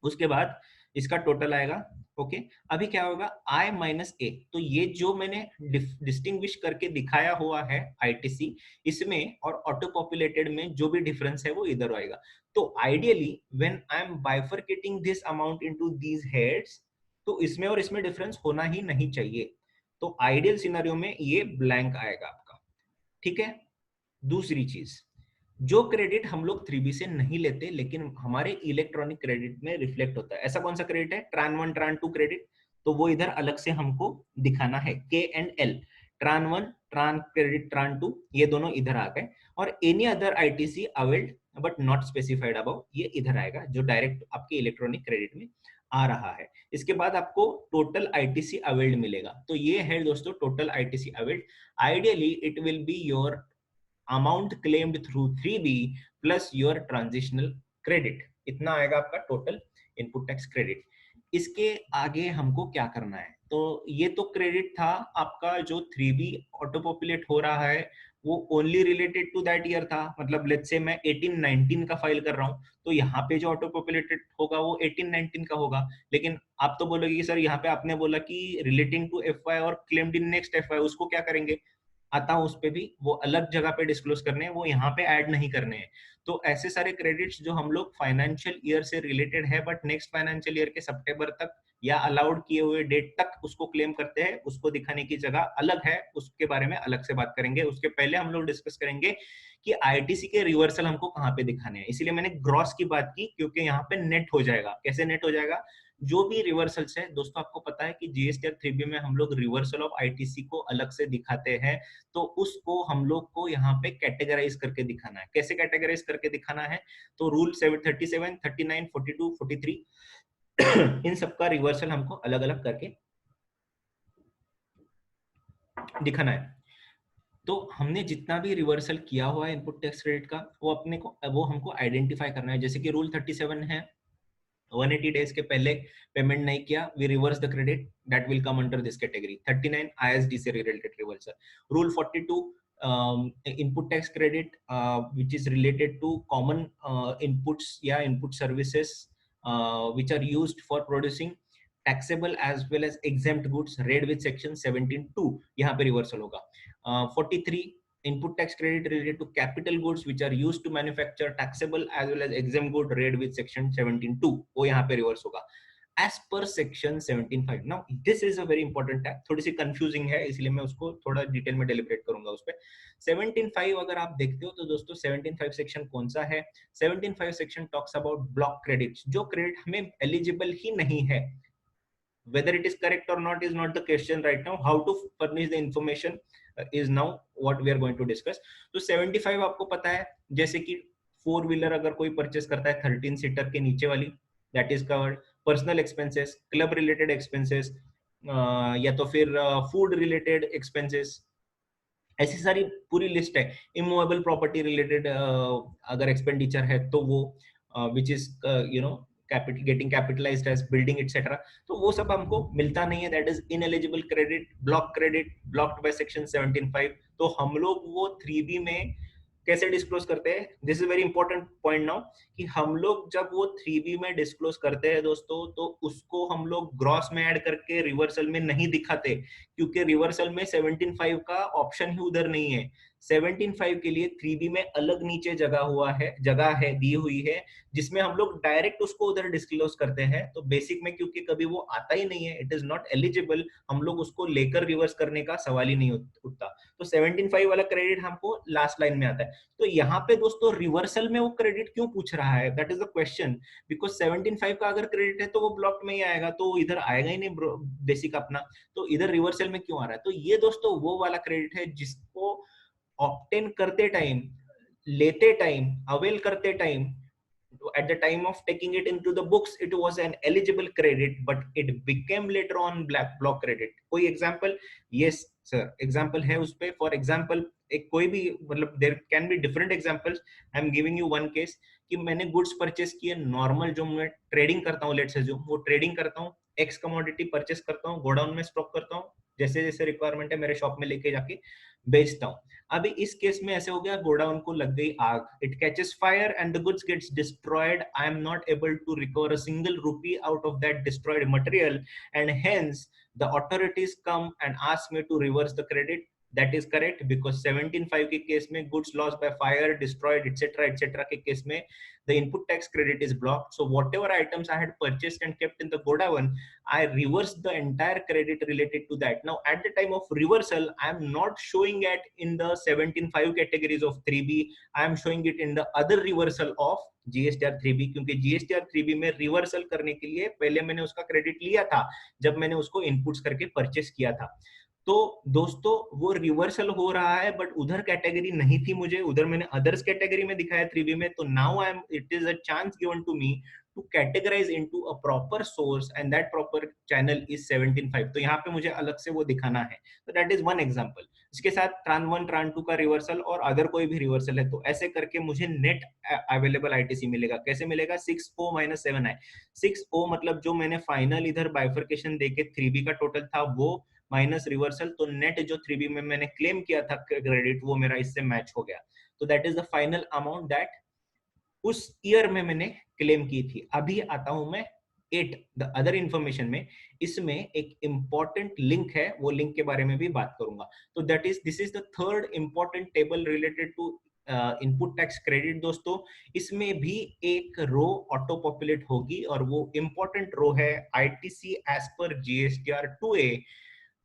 Speaker 1: उसके बाद इसका टोटल आएगा। ओके, अभी क्या होगा I माइनस ए, तो ये जो मैंने डिस्टिंग्विश करके दिखाया हुआ है आईटीसी, इसमें और ऑटो पॉपुलेटेड में जो भी डिफरेंस है वो इधर आएगा। तो ideally when I am bifurcating this amount into these heads, तो इसमें और इसमें डिफरेंस होना ही नहीं चाहिए। तो आइडियल सिनेरियो में ये ब्लैंक आएगा आपका, ठीक है। दूसरी चीज, जो क्रेडिट हम लोग 3B से नहीं लेते लेकिन हमारे इलेक्ट्रॉनिक क्रेडिट में रिफ्लेक्ट होता है, ऐसा कौन सा क्रेडिट है? ट्रान 1 ट्रान 2 क्रेडिट। तो वो इधर अलग से हमको दिखाना है, K&L, ट्रान 1 ट्रान क्रेडिट ट्रान 2, ये दोनों इधर आ गए। और any other ITC availed but not specified above, ये इधर आएगा जो डायरेक्ट आपके इलेक्ट्रॉनिक क्रेडिट में आ रहा है। इसके बाद आपको टोटल आईटीसी अवेल्ड मिलेगा। तो ये है दोस्तों total ITC availed. Ideally it will be your amount claimed through 3B plus your transitional credit, इतना आएगा आपका टोटल इनपुट टैक्स क्रेडिट। इसके आगे हमको क्या करना है? तो ये तो क्रेडिट था आपका जो 3B ऑटो पॉपुलेट हो रहा है वो only related to that year था, मतलब लेट्स से मैं 18-19 का फाइल कर रहा हूँ तो यहाँ पे जो ऑटो पॉपुलेटेड होगा वो 18-19 का होगा। लेकिन आप तो बोलोगे कि सर यहाँ पे आपने बोला कि रिलेटिंग टू FY और क्लेम्ड इन नेक्स्ट FY, उसको क्या करेंगे? आता हूं उस पे भी, वो अलग जगह पे डिस्क्लोज करने हैं, वो यहाँ पे ऐड नहीं करने हैं। तो ऐसे सारे क्रेडिट्स जो हम लोग फाइनेंशियल ईयर से रिलेटेड है बट नेक्स्ट फाइनेंशियल ईयर के सितंबर तक या अलाउड किए हुए डेट तक उसको क्लेम करते हैं, उसको दिखाने की जगह अलग है, उसके बारे में अलग से बात करेंगे। उसके पहले हम लोग डिस्कस करेंगे कि आईटीसी के रिवर्सल हमको कहाँ पे दिखाने हैं। इसीलिए मैंने ग्रॉस की बात की क्योंकि यहाँ पे नेट हो जाएगा। कैसे नेट हो जाएगा? जो भी रिवर्सल्स है दोस्तों, आपको पता है कि जीएसटीआर 3B में हम लोग रिवर्सल ऑफ आईटीसी को अलग से दिखाते हैं, तो उसको हम लोग को यहाँ पे कैटेगराइज करके दिखाना है। कैसे कैटेगराइज करके दिखाना है? तो रूल 737, 39, 42, 43 इन सबका रिवर्सल हमको अलग अलग करके दिखाना है। तो हमने जितना भी रिवर्सल किया हुआ है इनपुट टैक्स क्रेडिट का, वो हमको आइडेंटिफाई करना है। जैसे कि रूल 37 है, 180 डेज के पहले पेमेंट नहीं किया, we reverse the credit, that will come under this category. 39 ISD से related reversal. Rule 42 input tax credit which is related to common inputs या input services which are used for producing taxable as well as exempt goods read with section 17(2), यहाँ पे reversal होगा। 43 input tax credit related to capital goods which are used to manufacture taxable as well as exempt good read with section 17(2), वो यहाँ पे reverse होगा as per section 17(5). now this is a very important tag, थोड़ी सी confusing है इसलिए मैं उसको थोड़ा डिटेल में डेलिब्रेट करूंगा उस पे। 17(5) अगर आप देखते हो तो दोस्तों 17(5) सेक्शन कौन सा है? 17(5) section talks about block credits, जो क्रेडिट हमें एलिजिबल ही नहीं है। whether it is correct or not is not the question right now, how to furnish the information is now what we are going to discuss। तो 75 आपको पता है, जैसे कि 4 व्हीलर अगर कोई परचेस करता है 13 सीटर के नीचे वाली, that is covered. Personal expenses, club related expenses, या तो फिर फूड रिलेटेड एक्सपेंसेस, ऐसी सारी पूरी लिस्ट है। इमूवेबल प्रॉपर्टी रिलेटेड अगर एक्सपेंडिचर है तो वो which is you know capital getting capitalized as building etcetera, तो वो सब हमको मिलता नहीं है, that is ineligible credit, block credit, blocked by section 17(5). तो हम लोग वो 3B में कैसे डिस्क्लोज करते हैं? This is very important point now, कि हम लोग जब वो 3B में डिस्क्लोज करते हैं दोस्तों, तो उसको हम लोग ग्रॉस में ऐड करके रिवर्सल में नहीं दिखाते, क्योंकि रिवर्सल में 17(5) का ऑप्शन ही उधर नहीं है। 17(5) के लिए 3B में अलग नीचे जगह है दी हुई है, जिसमें हम लोग डायरेक्ट उसको उधर डिस्क्लोज करते हैं। तो बेसिक में क्योंकि कभी वो आता ही नहीं है, इट इज नॉट एलिजिबल, हम लोग उसको लेकर रिवर्स करने का सवाल ही नहीं उठता। तो 17(5) वाला क्रेडिट हमको लास्ट लाइन में आता है। तो यहाँ पे दोस्तों रिवर्सल में वो क्रेडिट क्यों पूछ रहा है? That is the question, because 17(5) का अगर क्रेडिट है तो वो ब्लॉक में ही आएगा, तो इधर आएगा ही नहीं बेसिक अपना, तो इधर रिवर्सल में क्यों आ रहा है? तो ये दोस्तों वो वाला क्रेडिट है जिसको ऑब्टेन करते टाइम, लेते टाइम, अवेल करते time, at the time of taking it into the books it was an eligible credit but it became later on block credit। कोई एग्जांपल? यस सर, एग्जांपल है उस पे। For example एक कोई भी, मतलब there can be different examples, I am giving you one case कि मैंने गुड्स परचेस किए नॉर्मल, जो मैं ट्रेडिंग करता हूँ, लेट्स अज्यूम वो ट्रेडिंग करता हूँ, एक्स कमोडिटी परचेस करता हूँ, गोडाउन में स्टॉक करता हूँ, जैसे जैसे रिक्वायरमेंट है मेरे शॉप में लेके जाके बेचता हूँ। अभी इस केस में ऐसे हो गया, गोडाउन को लग गई आग, it catches fire and the goods gets destroyed, I am not able to recover a single rupee out of that destroyed material and hence the authorities come and ask me to reverse the credit। that is correct, because 17(5) के case में goods lost by fire, destroyed, etc के case में the input tax credit is blocked। so whatever items I had purchased and kept in the godown, I reversed the entire credit related to that। now at the time of reversal I am not showing it in the 17(5) categories of 3B, I am showing it in the other reversal of GSTR 3B, क्योंकि GSTR 3B में reversal करने के लिए पहले मैंने उसका credit लिया था जब मैंने उसको इनपुट्स करके परचेस किया था। तो दोस्तों वो रिवर्सल हो रहा है बट उधर कैटेगरी नहीं थी मुझे, उधर मैंने अदर्स कैटेगरी में दिखाया 3B में। तो now I am, it is a chance given to me to categorize into a proper source and that proper channel is 17.5. तो यहाँ पे मुझे अलग से वो दिखाना है. तो that is one example. इसके साथ tran 1 tran 2 का रिवर्सल और अदर कोई भी रिवर्सल है, तो ऐसे करके मुझे नेट अवेलेबल आईटीसी मिलेगा. कैसे मिलेगा? 6O - 7I. 6O मतलब जो मैंने फाइनल इधर बाइफर्केशन देके 3B का टोटल था वो माइनस रिवर्सल, तो नेट जो 3B में मैंने क्लेम किया था क्रेडिट वो मेरा इससे मैच हो गया. तो that is the final amount that उस ईयर में मैंने क्लेम की थी. अभी आता हूं मैं 8 द अदर इंफॉर्मेशन में. इसमें एक इंपॉर्टेंट लिंक है, वो लिंक के बारे में भी बात करूंगा. तो that is this is the third important table related to input tax credit दोस्तों. इसमें भी एक रो ऑटो पॉपुलेट होगी और वो इंपॉर्टेंट रो है ITC as per GSTR 2A.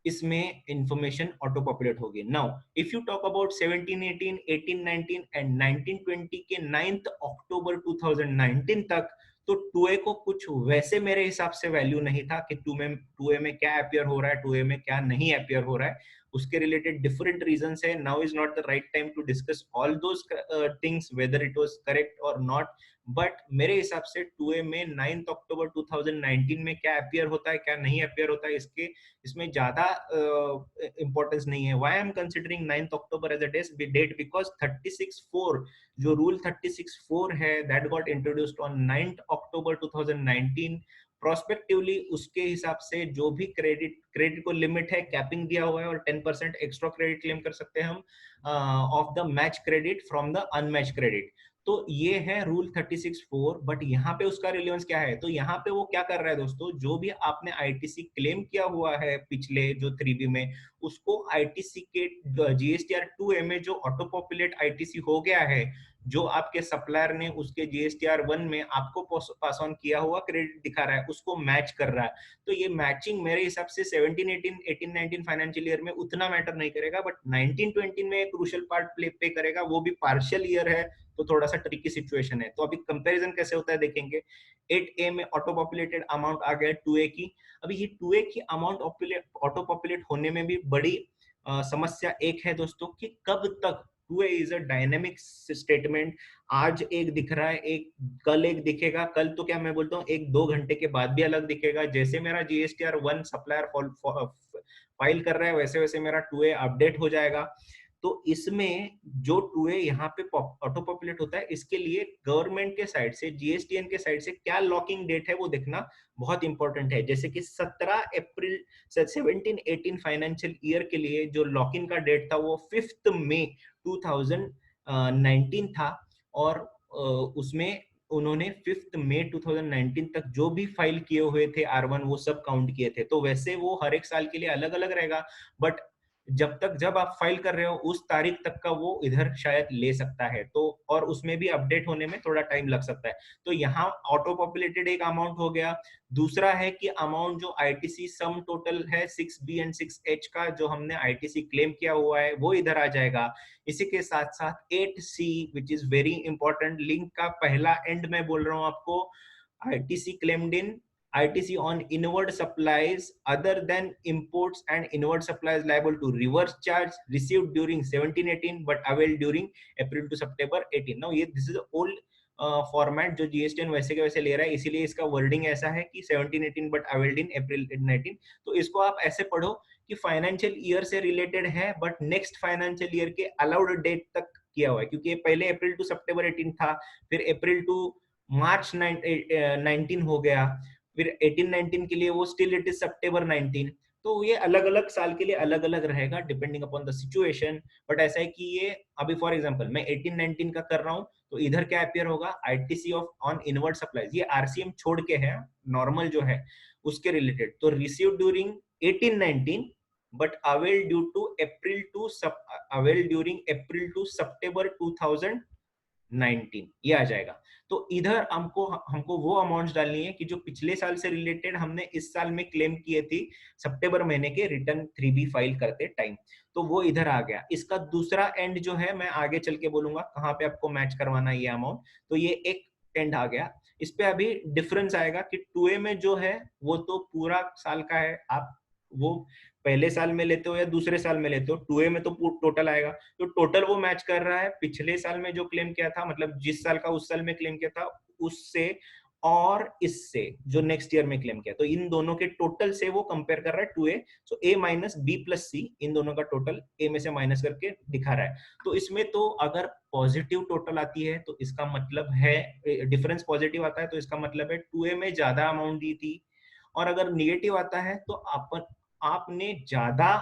Speaker 1: इसमें इंफॉर्मेशन ऑटो पॉपुलेट होगी. Now if you talk about 1718, 1819 and 1920 के 9 अक्टूबर 2019 तक, तो 2A को कुछ वैसे मेरे हिसाब से वैल्यू नहीं था कि 2A में क्या अपियर हो रहा है, 2A में क्या नहीं अपियर हो रहा है. उसके रिलेटेड डिफरेंट रीजंस है. Now is not the right time to discuss all those things whether it was correct और नॉट. बट मेरे हिसाब से 2A में 9 अक्टूबर 2019 में क्या अपियर होता है, क्या नहीं अपियर होता है, इसमें ज्यादा इंपॉर्टेंस नहीं है. Why I am considering 9 October as a date? Because 36(4) जो रूल 36(4) है that got introduced on 9 October 2019. Prospectively उसके हिसाब से जो भी क्रेडिट को लिमिट है, कैपिंग दिया हुआ है और 10% एक्स्ट्रा क्रेडिट क्लेम कर सकते हैं हम of the match credit from the unmatch credit. तो ये है रूल 36(4). बट यहाँ पे उसका रिलेवेंस क्या है? तो यहाँ पे वो क्या कर रहा है दोस्तों, जो भी आपने आईटीसी क्लेम किया हुआ है पिछले जो 3B में, उसको आईटीसी के जीएसटीआर 2A में जो ऑटो पॉपुलेट आईटीसी हो गया है, जो आपके सप्लायर ने उसके जीएसटीआर 1 में आपको पास ऑन किया हुआ क्रेडिट दिखा रहा है, उसको मैच कर रहा है. तो ये मैचिंग मेरे हिसाब से 17-18, 18-19 फाइनेंशियल ईयर में उतना मैटर नहीं करेगा, बट 19-20 में क्रूशियल पार्ट प्ले करेगा. वो भी पार्शियल ईयर है तो थोड़ा सा ट्रिकी सिचुएशन है. तो अभी कंपैरिजन कैसे होता है देखेंगे. 8A में ऑटो पॉपुलेटेड अमाउंट आ गया 2A की. अभी ये 2A की अमाउंट ऑटो पॉपुलेट होने में भी बड़ी समस्या एक है दोस्तों कि कब तक. 2A is a dynamic statement. आज एक दिख रहा है, एक कल एक दिखेगा. कल तो क्या मैं बोलता हूँ, 1-2 घंटे के बाद भी अलग दिखेगा. जैसे मेरा जीएसटीआर 1 सप्लायर फाइल कर रहा है वैसे वैसे मेरा 2A अपडेट हो जाएगा. तो इसमें जो 2A यहाँ पे ऑटो पॉपुलेट होता है, इसके लिए गवर्नमेंट के साइड से, जीएसटीएन के साइड से क्या लॉकिंग डेट है वो देखना बहुत इंपॉर्टेंट है. जैसे कि 17 अप्रैल 17-18 फाइनेंशियल ईयर के लिए जो लॉकिंग का डेट था वो 5 मई 2019 था. और उसमें उन्होंने 5 मई 2019 तक जो भी फाइल किए हुए थे R1 वो सब काउंट किए थे. तो वैसे वो हर एक साल के लिए अलग अलग रहेगा, बट जब आप फाइल कर रहे हो उस तारीख तक का वो इधर शायद ले सकता है. तो और उसमें भी अपडेट होने में थोड़ा टाइम लग सकता है. तो यहाँ ऑटो पॉपुलेटेड एक अमाउंट हो गया. दूसरा है कि अमाउंट जो आईटीसी सम टोटल है 6B एंड 6H का जो हमने आईटीसी क्लेम किया हुआ है वो इधर आ जाएगा. इसी के साथ साथ 8C which is very important. Link का पहला एंड में बोल रहा हूँ आपको. ITC claimed in ITC on inward supplies other than imports and inward supplies liable to reverse charge received during 17-18 but availed during April to September 18. Now ये this is old format जो GSTN वैसे के वैसे ले रहा है, इसीलिए इसका वर्डिंग ऐसा है कि 17-18 बट अवेल्ड इन April 19. तो इसको आप ऐसे पढ़ो कि फाइनेंशियल ईयर से रिलेटेड है बट नेक्स्ट फाइनेंशियल ईयर के अलाउड डेट तक किया हुआ है, क्योंकि पहले April to September 18 था, फिर April to March 19 हो गया, फिर 18-19 के लिए वो स्टिल इट इज September 19. तो ये अलग अलग साल के लिए अलग अलग रहेगा depending upon the situation. But ऐसा है कि ये अभी फॉर एग्जांपल मैं 18-19 का कर रहा हूँ, तो इधर क्या अपियर होगा, ITC of on inward supplies. ये आरसीएम छोड़ के है, नॉर्मल जो है उसके रिलेटेड. तो receive during 18-19 but avail due to avail during April to September 2019 ये आ जाएगा. तो इधर हमको वो अमाउंट्स डालनी है कि जो पिछले साल से रिलेटेड हमने इस साल में क्लेम किए थी सितंबर महीने के रिटर्न 3B फाइल करते टाइम. तो वो इधर आ गया. इसका दूसरा एंड जो है मैं आगे चल के बोलूंगा कहाँ पे आपको मैच करवाना है ये अमाउंट. तो ये एक एंड आ गया. इस पे अभी डिफरेंस आएगा कि 2A में जो है वो तो पूरा साल का है, आप वो पहले साल में लेते हो या दूसरे साल में लेते हो. 2A में तो टोटल आएगा, तो टोटल वो मैच कर रहा है पिछले साल में जो क्लेम किया था, मतलब जिस साल का उस साल में क्लेम किया था उससे और इससे जो नेक्स्ट ईयर में क्लेम किया, तो इन दोनों के टोटल से वो कंपेयर कर रहा है 2A, so A minus B plus C, इन दोनों का टोटल A में से माइनस करके दिखा रहा है। तो इसमें तो अगर पॉजिटिव टोटल आती है तो इसका मतलब है, डिफरेंस पॉजिटिव आता है तो इसका मतलब है 2A में ज्यादा अमाउंट दी थी, और अगर निगेटिव आता है तो आपने ज्यादा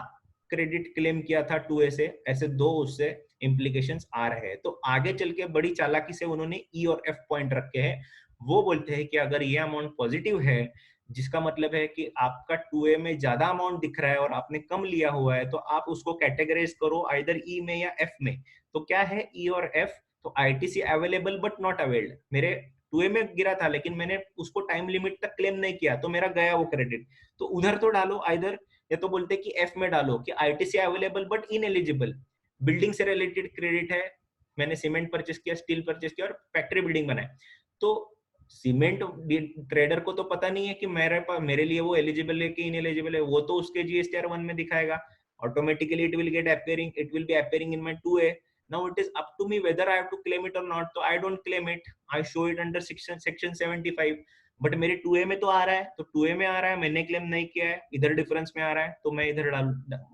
Speaker 1: क्रेडिट क्लेम किया था 2A से, ऐसे दो उससे इंप्लीकेशंस आ रहे हैं। तो आगे चल के बड़ी चालाकी से उन्होंने E और F पॉइंट रखे हैं। वो बोलते हैं कि अगर ये अमाउंट पॉजिटिव है, जिसका मतलब है कि आपका 2A में ज्यादा अमाउंट दिख रहा है और आपने कम लिया हुआ है, तो आप उसको कैटेगराइज करो आइदर E में या F में। तो क्या है E और F? तो ITC available but not availed, मेरे 2A में गिरा था लेकिन मैंने उसको टाइम लिमिट तक क्लेम नहीं किया, तो मेरा गया वो क्रेडिट। तो उधर तो डालो आइदर, या तो बोलते कि एफ में डालो कि ITC available but ineligible, building से रिलेटेड क्रेडिट है, मैंने सीमेंट परचेस किया, स्टील परचेस किया और फैक्ट्री बिल्डिंग बनाए। तो सीमेंट ट्रेडर को तो पता नहीं है कि मेरे लिए वो एलिजिबल है कि इनएलिजिबल है, वो तो उसके जीएसटीआर 1 में दिखाएगा, automatically it will be appearing in my 2A. Now it is up to me whether I have to claim it or not. So I don't claim it. I show it under section 75. But मेरे 2A में तो आ रहा है, तो 2A में आ रहा है, मैंने क्लेम नहीं किया है, इधर डिफरेंस में आ रहा है, तो मैं इधर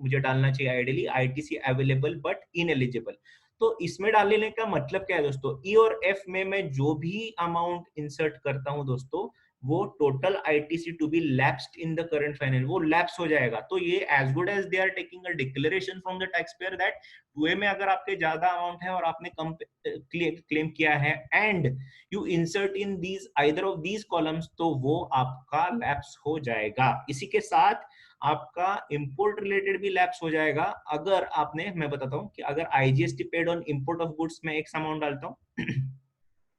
Speaker 1: मुझे डालना चाहिए ideally ITC available but ineligible. तो इसमें डालने का मतलब क्या है दोस्तों, ई और एफ में मैं जो भी अमाउंट इंसर्ट करता हूं दोस्तों, वो total ITC to be lapsed in the current finance, वो लैप्स हो जाएगा। तो ये as good as they are taking a declaration from the tax payer that 2A में अगर आपके ज्यादा अमाउंट है और आपने कम क्लेम किया है and you insert in these either of these columns, तो वो आपका लैप्स हो जाएगा। इसी के साथ आपका इंपोर्ट रिलेटेड भी लैप्स हो जाएगा। अगर आपने, मैं बताता हूँ कि अगर IGST paid on import of goods में एक अमाउंट डालता हूँ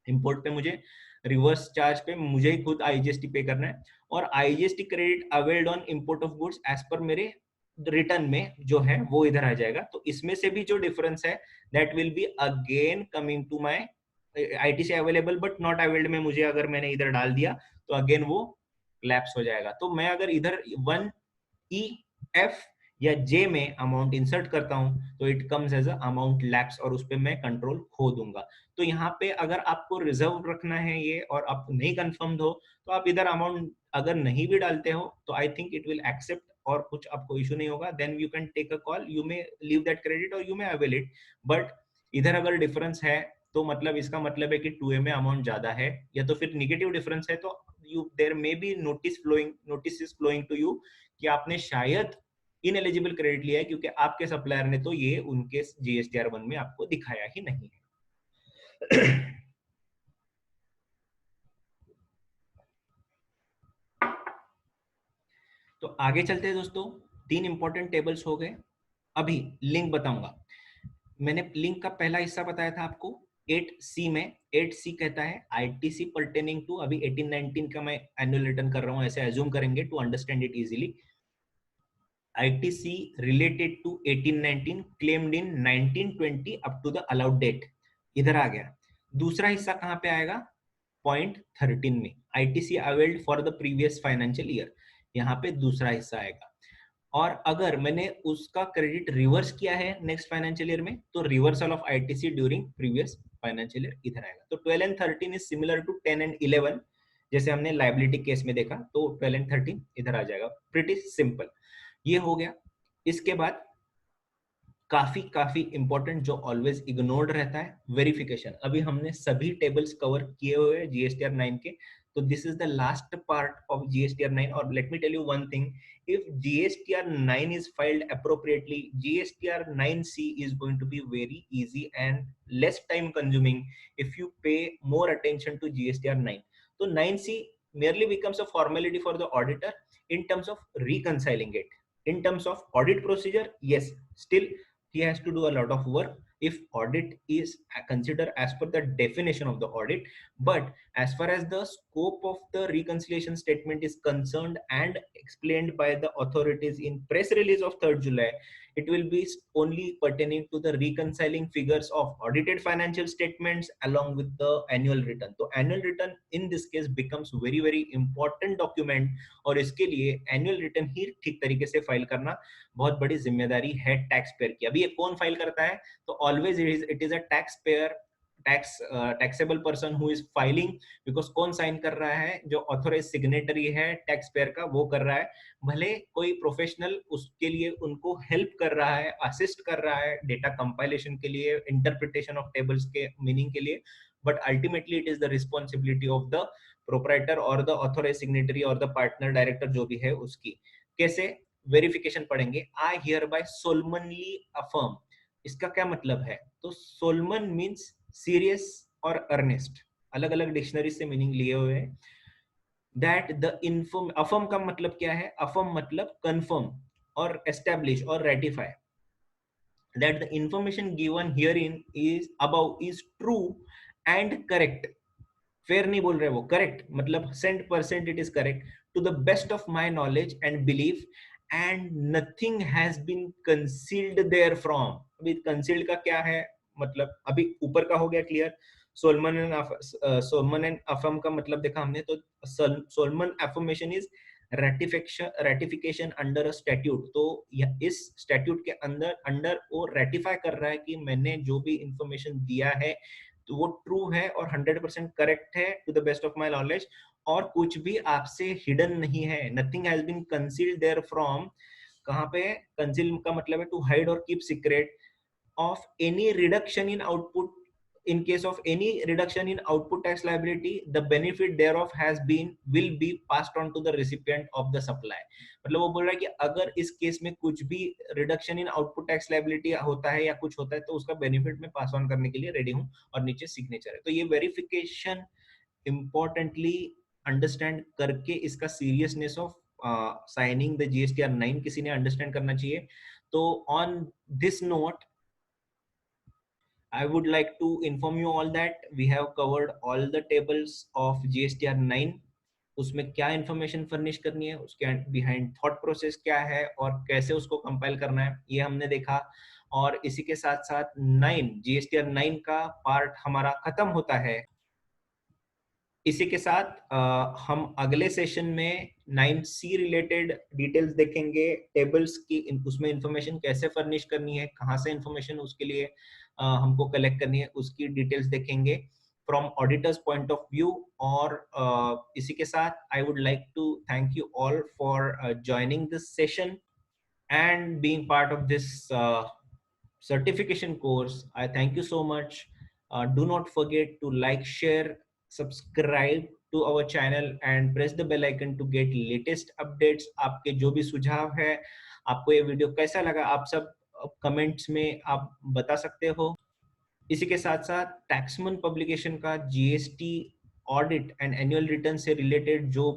Speaker 1: इंपोर्ट पे मुझे रिवर्स चार्ज पे मुझे ही खुद आईजीएसटी पे करना है, और IGST credit availed on import of goods as per मेरे रिटर्न में जो है वो इधर आ जाएगा। तो इसमें से भी जो डिफरेंस है that will be again coming to my ITC available but not availed में, मुझे अगर मैंने इधर डाल दिया तो अगेन वो लैप्स हो जाएगा। तो मैं अगर इधर 1E F या J में अमाउंट इंसर्ट करता हूं तो it comes as a amount lapse, और उस पर मैं कंट्रोल खो दूंगा। तो यहाँ पे अगर आपको रिजर्व रखना है ये और आप नहीं कंफर्म हो, तो आप इधर अमाउंट अगर नहीं भी डालते हो तो I think it will accept और कुछ आपको इशू नहीं होगा। Then you can take a call, you may leave that credit और you may avail it. But इधर अगर डिफरेंस है तो मतलब इसका मतलब है कि 2A में अमाउंट ज्यादा है, या तो फिर निगेटिव डिफरेंस है तो you there may be notice flowing to you कि आपने शायद इनएलिजिबल क्रेडिट लिया है, क्योंकि आपके सप्लायर ने तो ये उनके जीएसटीआर 1 में आपको दिखाया ही नहीं है। तो आगे चलते हैं दोस्तों, 3 इंपॉर्टेंट टेबल्स हो गए। अभी लिंक बताऊंगा। मैंने लिंक का पहला हिस्सा बताया था आपको 8C में। 8C कहता है आईटीसी पर्टेनिंग टू, अभी 18-19 का मैं एनुअल रिटर्न कर रहा हूं, ऐसे एज्यूम करेंगे to understand it easily. ITC related to 1819 claimed in 1920 up to the allowed date, इधर आ गया। दूसरा हिस्सा कहां पे आएगा, पॉइंट 13 में, ITC availed for the previous financial year, यहाँ पे दूसरा हिस्सा आएगा। और अगर मैंने उसका क्रेडिट रिवर्स किया है नेक्स्ट फाइनेंशियल ईयर में, तो reversal of ITC during previous financial year इधर आएगा। तो 12 and 13 is similar to 10 and 11, जैसे हमने लाइबिलिटी केस में देखा, तो 12 एंड 13 इधर आ जाएगा। प्रिटी सिंपल, ये हो गया। इसके बाद काफी काफी इंपॉर्टेंट जो ऑलवेज इग्नोर्ड रहता है, वेरिफिकेशन। अभी हमने सभी टेबल्स कवर किए हुए हैं जीएसटीआर 9 के, तो this is the last part of GSTR 9। और let me tell you one thing, if GSTR 9 is filed appropriately, GSTR 9C is going to be very easy and less time consuming if you pay more attention to GSTR 9. So 9C merely becomes a formality for the auditor in terms of reconciling it. In terms of audit procedure, yes, still he has to do a lot of work if audit is considered as per the definition of the audit. But as far as the scope of the reconciliation statement is concerned and explained by the authorities in press release of 3rd July, it will be only pertaining to the reconciling figures of audited financial statements along with the annual return. तो annual return in this case becomes very very important document, और इसके लिए annual return ही ठीक तरीके से file करना बहुत बड़ी जिम्मेदारी है टैक्स पेयर की। अभी ये कौन फाइल करता है, तो always it is a tax payer taxable person who is filing, because कौन साइन कर रहा है, जो ऑथोराइज सिग्नेटरी है टैक्स पेयर का वो कर रहा है। भले कोई प्रोफेशनल उसके लिए उनको हेल्प कर रहा है, असिस्ट कर रहा है डेटा कंपाइलेशन के लिए, इंटरप्रिटेशन ऑफ टेबल्स के मीनिंग के लिए, but ultimately it is the responsibility of the proprietor और द ऑथोराइज सिग्नेटरी और द पार्टनर डायरेक्टर जो भी है उसकी। कैसे वेरिफिकेशन पढ़ेंगे, आई हियर बाय सोलमनली अफर्म। इसका क्या मतलब है, तो सोलमन मीन्स सीरियस और अर्नेस्ट, अलग अलग डिक्शनरी से मीनिंग लिए हुए हैं। दैट द इन्फॉर्म, अफर्म का मतलब क्या है, अफर्म मतलब कंफर्म और एस्टेब्लिश और ratify, that the information given herein is above is true and correct। Fair नहीं बोल रहे वो, करेक्ट मतलब 100% it is correct, to the best of my knowledge and belief, and nothing has been concealed there from. अभी concealed का क्या है मतलब, अभी ऊपर का हो गया क्लियर। सोलमन एंड अफर्म का मतलब देखा हमने, तो Solomon affirmation is ratification under a statute. तो इस स्टैट्यूट के अंदर अंडर वो रेटिफाई कर रहा है कि मैंने जो भी इंफॉर्मेशन दिया है तो वो ट्रू है और 100% करेक्ट है to the best of my knowledge, और कुछ भी आपसे हिडन नहीं है। Nothing has been concealed there from, कहाँ पे कंसील का मतलब है टू हाइड और keep secret, of any reduction in output, in case of any reduction in output tax liability, the benefit thereof has been will be passed on to the recipient of the supply। मतलब वो बोल रहा है कि अगर इस case में कुछ भी reduction in output tax liability होता है या कुछ होता है तो उसका बेनिफिट मैं पास ऑन करने के लिए रेडी हूँ, और नीचे सिग्नेचर है। तो ये वेरिफिकेशन इंपॉर्टेंटली अंडरस्टैंड करके इसका seriousness of signing the GSTR 9 किसी ने अंडरस्टैंड करना चाहिए। तो on this note I would like to inform you all that we have covered all the tables of GSTR 9। उसमें क्या इंफॉर्मेशन फर्निश करनी है, उसके बिहाइंड थॉट प्रोसेस क्या है और कैसे उसको कंपाइल करना है, ये हमने देखा। और इसी के साथ साथ 9 GSTR 9 का पार्ट हमारा खत्म होता है। इसी के साथ हम अगले सेशन में 9C रिलेटेड डिटेल्स देखेंगे, टेबल्स की उसमें इंफॉर्मेशन कैसे फर्निश करनी है, कहाँ से इंफॉर्मेशन उसके लिए हमको कलेक्ट करनी है, उसकी डिटेल्स देखेंगे from auditors point of view. और इसी के साथ I would like to thank you all for joining this session and being part of this certification course। I thank you so much। Do not forget to like, share, subscribe to our channel and press the bell icon to get latest updates। आपके जो भी सुझाव है, आपको ये video कैसा लगा, आप सब कमेंट्स में आप बता सकते हो। इसी के साथ साथ टैक्समन पब्लिकेशन का GST audit and annual return से रिलेटेड जो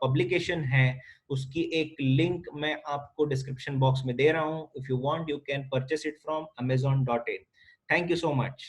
Speaker 1: पब्लिकेशन है उसकी एक लिंक मैं आपको डिस्क्रिप्शन बॉक्स में दे रहा हूं। If you want you can purchase it from amazon.in। Thank you so much.